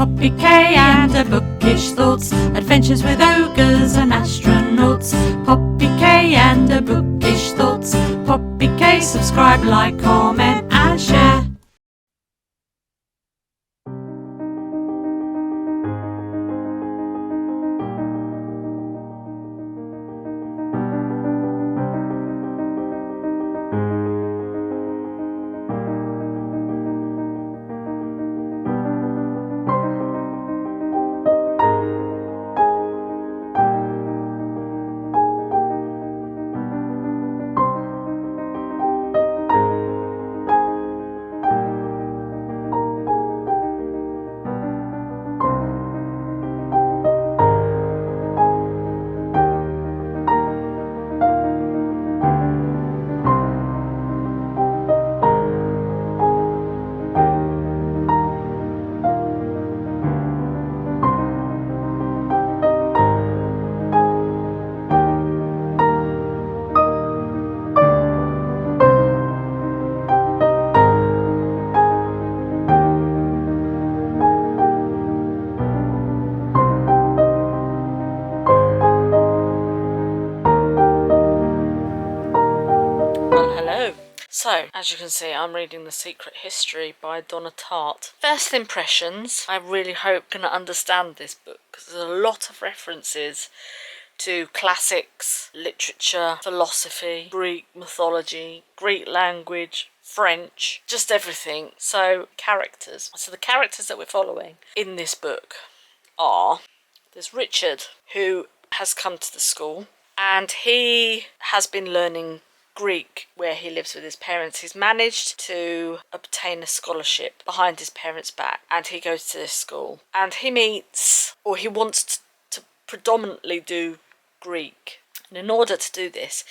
Poppy K and her bookish thoughts, adventures with ogres and astronauts. Poppy K and her bookish thoughts. Poppy K, subscribe, like, comment and share. So, as you can see, I'm reading The Secret History by Donna Tartt. First impressions, I really hope you're going to understand this book, because there's a lot of references to classics, literature, philosophy, Greek mythology, Greek language, French, just everything. So, characters. So the characters that we're following in this book are, there's Richard, who has come to the school, and he has been learning Greek where he lives with his parents. He's managed to obtain a scholarship behind his parents' back, and he goes to this school, and he meets, or he wants to predominantly do Greek, and in order to do this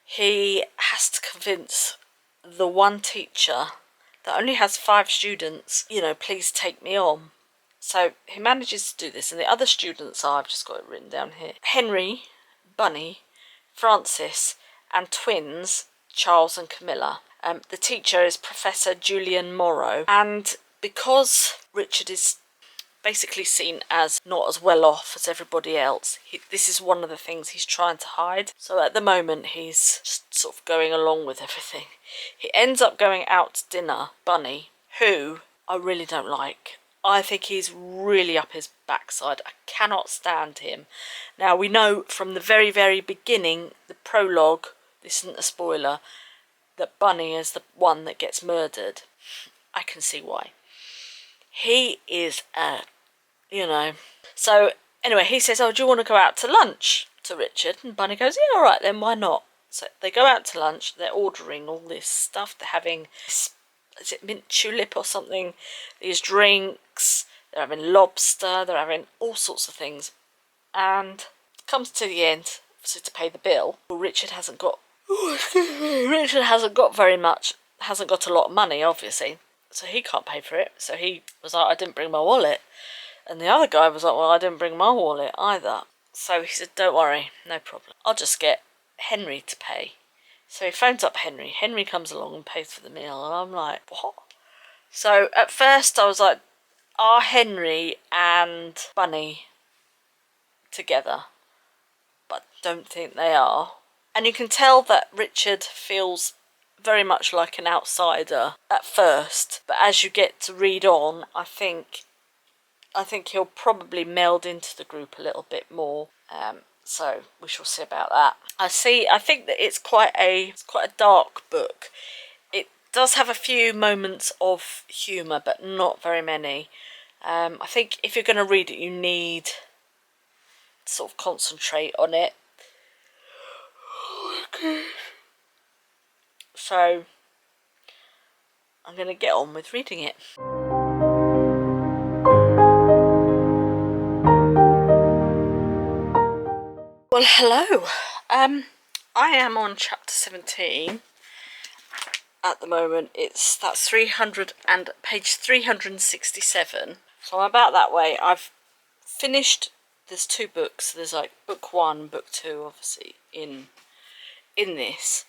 he has to convince the one teacher that only has 5 students, please take me on. So he manages to do this, and the other students are, I've just got it written down here, Henry, Bunny, Francis, and twins, Charles and Camilla. The teacher is Professor Julian Morrow, and because Richard is basically seen as not as well off as everybody else, this is one of the things he's trying to hide. So at the moment he's just sort of going along with everything. He ends up going out to dinner, Bunny, who I really don't like. I think he's really up his backside. I cannot stand him. Now, we know from the very, very beginning, the prologue, this isn't a spoiler, that Bunny is the one that gets murdered. I can see why. He is So, anyway, he says, do you want to go out to lunch, to Richard? And Bunny goes, yeah, all right then, why not? So they go out to lunch. They're ordering all this stuff. They're having, is it mint julep or something? These drinks. They're having lobster. They're having all sorts of things. And it comes to the end, so to pay the bill. Well, Richard hasn't got very much, hasn't got a lot of money, obviously. So he can't pay for it. So he was like, I didn't bring my wallet. And the other guy was like, well, I didn't bring my wallet either. So he said, don't worry, no problem. I'll just get Henry to pay. So he phones up Henry. Henry comes along and pays for the meal. And I'm like, what? So at first I was like, are Henry and Bunny together? But I don't think they are. And you can tell that Richard feels very much like an outsider at first. But as you get to read on, I think he'll probably meld into the group a little bit more. So we shall see about that. I think that it's quite a dark book. It does have a few moments of humour, but not very many. I think if you're going to read it, you need to sort of concentrate on it. Okay. So I'm going to get on with reading it. Well, hello. I am on chapter 17 at the moment. That's 300 and page 367. So I'm about that way. I've finished. There's 2 books. There's like book 1, book 2, obviously in this.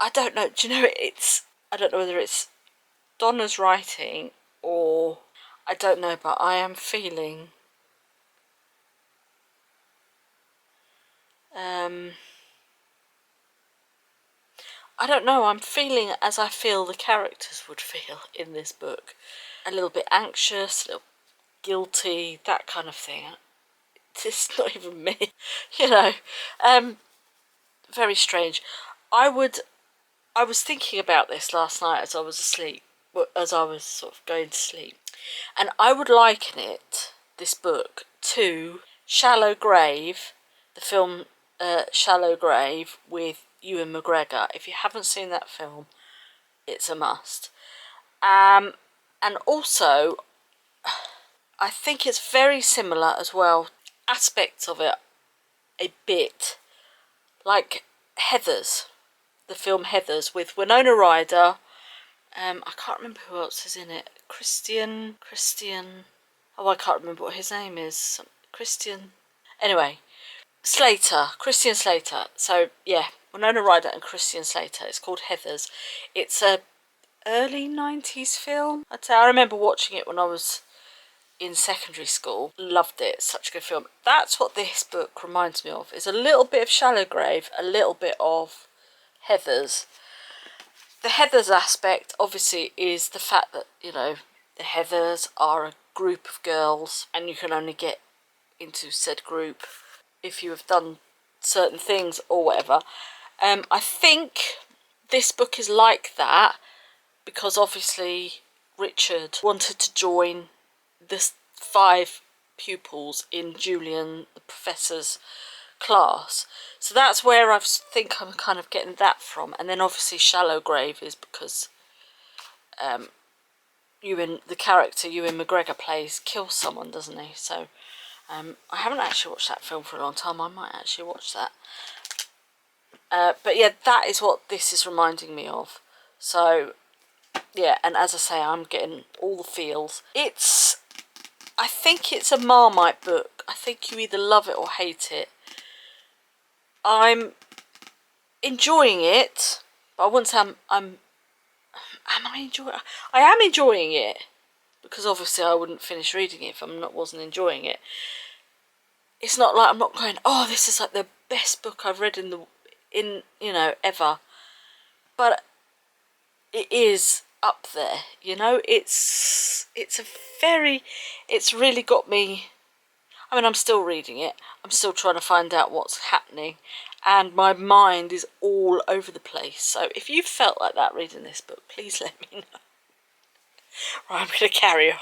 I don't know. Do you know I don't know whether it's Donna's writing or I don't know, but I am feeling I don't know, I'm feeling as I feel the characters would feel in this book. A little bit anxious, a little guilty, that kind of thing. It's not even me, you know. Very strange. I was thinking about this last night as I was asleep, as I was sort of going to sleep, and I would liken this book, to Shallow Grave, the film Shallow Grave with Ewan McGregor. If you haven't seen that film, it's a must. And also, I think it's very similar as well, aspects of it, a bit like Heathers, the film Heathers with Winona Ryder. I can't remember who else is in it. Christian. Oh, I can't remember what his name is. Anyway, Christian Slater. So yeah, Winona Ryder and Christian Slater. It's called Heathers. It's a early 90s film. I'd say I remember watching it when I was in secondary school. Loved it. Such a good film. That's what this book reminds me of. It's a little bit of Shallow Grave, a little bit of Heathers. The Heathers aspect obviously is the fact that, you know, the Heathers are a group of girls and you can only get into said group if you have done certain things or whatever. I think this book is like that because obviously Richard wanted to join the 5 pupils in Julian the Professor's class. So that's where I think I'm kind of getting that from. And then obviously Shallow Grave is because the character Ewan McGregor plays kills someone, doesn't he? So I haven't actually watched that film for a long time. I might actually watch that. But yeah, that is what this is reminding me of. So yeah, and as I say, I'm getting all the feels. I think it's a Marmite book. I think you either love it or hate it. I'm enjoying it, but I wouldn't say am I enjoying it? I am enjoying it, because obviously I wouldn't finish reading it if wasn't enjoying it. It's not like I'm not going, oh, this is like the best book I've read in you know, ever. But it is up there, you know. It's really got me. I mean, I'm still reading it. I'm still trying to find out what's happening. And my mind is all over the place. So if you felt like that reading this book, please let me know. Right, I'm going to carry on.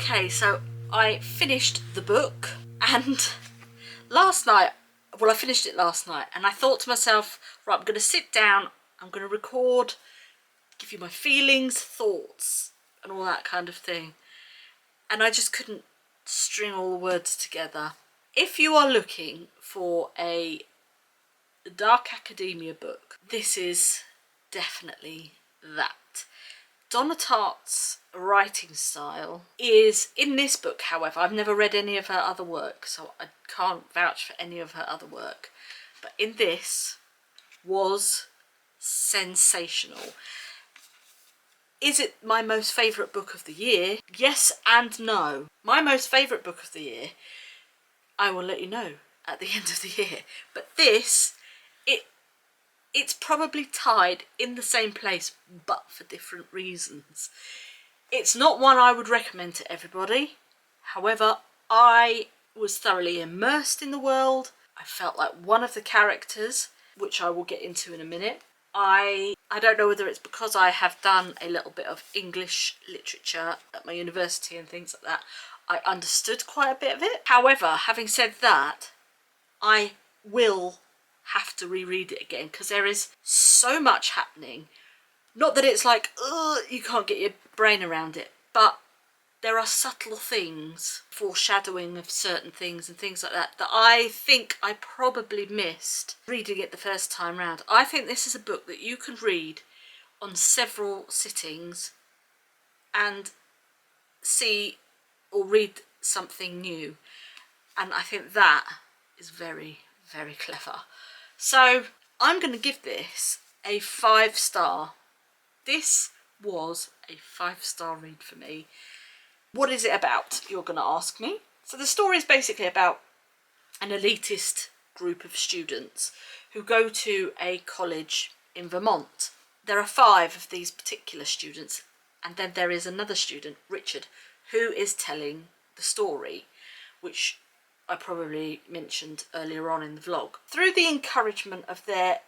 Okay, so I finished the book, and last night, well, I finished it last night, and I thought to myself, right, I'm going to sit down, I'm going to record, give you my feelings, thoughts, and all that kind of thing. And I just couldn't string all the words together. If you are looking for a dark academia book, this is definitely that. Donna Tartt's writing style is, in this book, however, I've never read any of her other work, so I can't vouch for any of her other work, but in this was sensational. Is it my most favourite book of the year? Yes and no. My most favourite book of the year, I will let you know at the end of the year, but this, it's probably tied in the same place, but for different reasons. It's not one I would recommend to everybody. However, I was thoroughly immersed in the world. I felt like one of the characters, which I will get into in a minute. I don't know whether it's because I have done a little bit of English literature at my university and things like that. I understood quite a bit of it. However, having said that, I will have to reread it again because there is so much happening. Not that it's like, ugh, you can't get your brain around it, but there are subtle things, foreshadowing of certain things and things like that, that I think I probably missed reading it the first time round. I think this is a book that you can read on several sittings and see or read something new. And I think that is very, very clever. So I'm going to give this a 5-star. This was a 5-star read for me. What is it about, you're going to ask me? So the story is basically about an elitist group of students who go to a college in Vermont. There are 5 of these particular students, and then there is another student, Richard, who is telling the story, which I probably mentioned earlier on in the vlog. Through the encouragement of their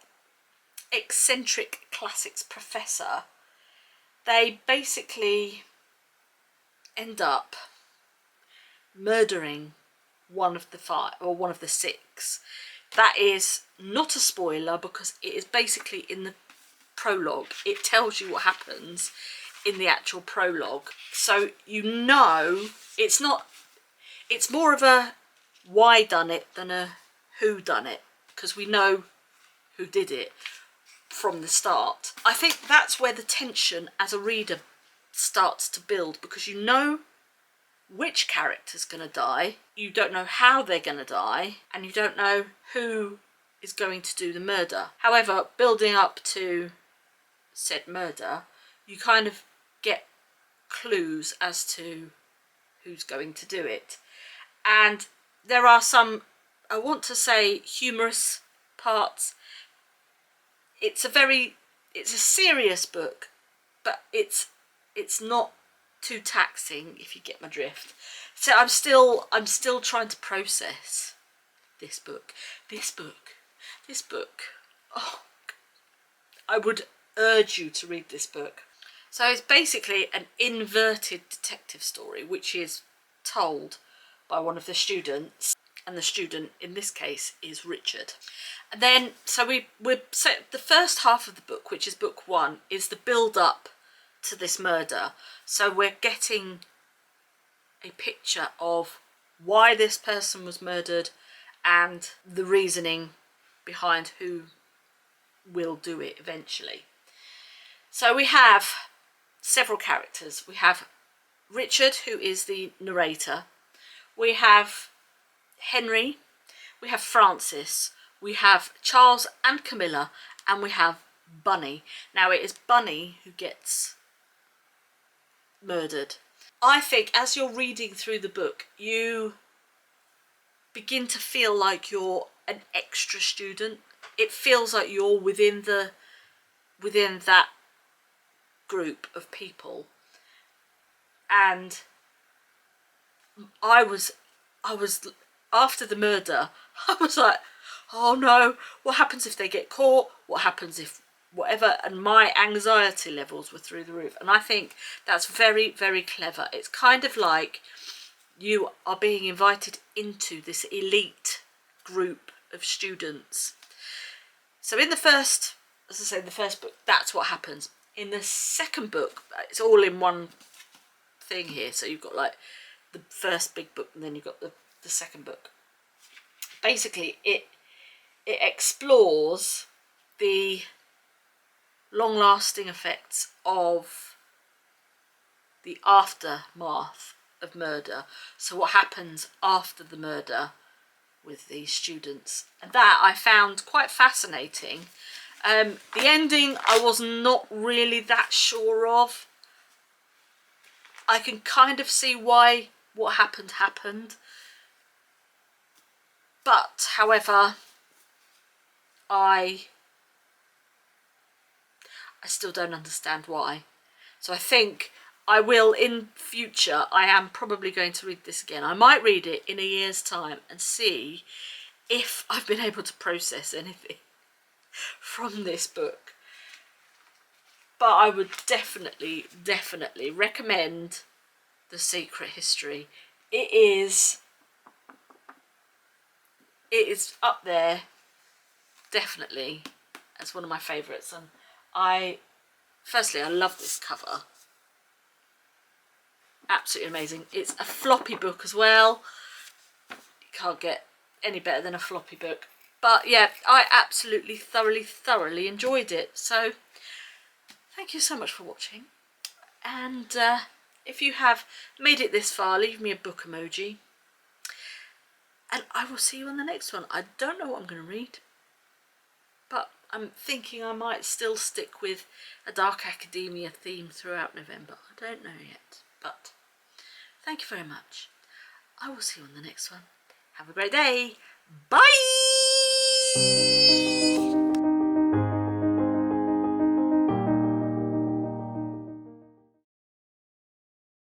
eccentric classics professor, they basically end up murdering one of the 5 or one of the 6. That is not a spoiler because it is basically in the prologue. It tells you what happens in the actual prologue, so you know it's not, it's more of a why done it than a who done it, because we know who did it from the start. I think that's where the tension as a reader starts to build, because you know which character's going to die, you don't know how they're going to die, and you don't know who is going to do the murder. However, building up to said murder, you kind of get clues as to who's going to do it. And there are some, I want to say, humorous parts. It's a serious book, but it's not too taxing, if you get my drift. So I'm still trying to process this book. Oh, I would urge you to read this book. So it's basically an inverted detective story, which is told by one of the students, and the student in this case is Richard. And then, so the first half of the book, which is book 1, is the build-up to this murder. So we're getting a picture of why this person was murdered and the reasoning behind who will do it eventually. So we have several characters. We have Richard, who is the narrator. We have Henry, we have Francis, we have Charles and Camilla, and we have Bunny. Now it is Bunny who gets murdered. I think as you're reading through the book, you begin to feel like you're an extra student. It feels like you're within that group of people. And I was after the murder, I was like, oh no, what happens if they get caught? What happens if whatever, and my anxiety levels were through the roof. And I think that's very, very clever. It's kind of like you are being invited into this elite group of students. So in the first, as I say, the first book, that's what happens. In the second book, it's all in one thing here. So you've got like the first big book, and then you've got the second book. Basically, it explores the long-lasting effects of the aftermath of murder. So what happens after the murder with these students, and that I found quite fascinating. The ending I was not really that sure of. I can kind of see why what happened, but however I still don't understand why. So I think I will in future, I am probably going to read this again. I might read it in a year's time and see if I've been able to process anything from this book. But I would definitely recommend The Secret History. It is up there, definitely, as one of my favourites. And firstly, I love this cover. Absolutely amazing. It's a floppy book as well. You can't get any better than a floppy book. But yeah, I absolutely thoroughly enjoyed it. So thank you so much for watching. And if you have made it this far, leave me a book emoji. And I will see you on the next one. I don't know what I'm going to read, but I'm thinking I might still stick with a dark academia theme throughout November. I don't know yet, but thank you very much. I will see you on the next one. Have a great day. Bye!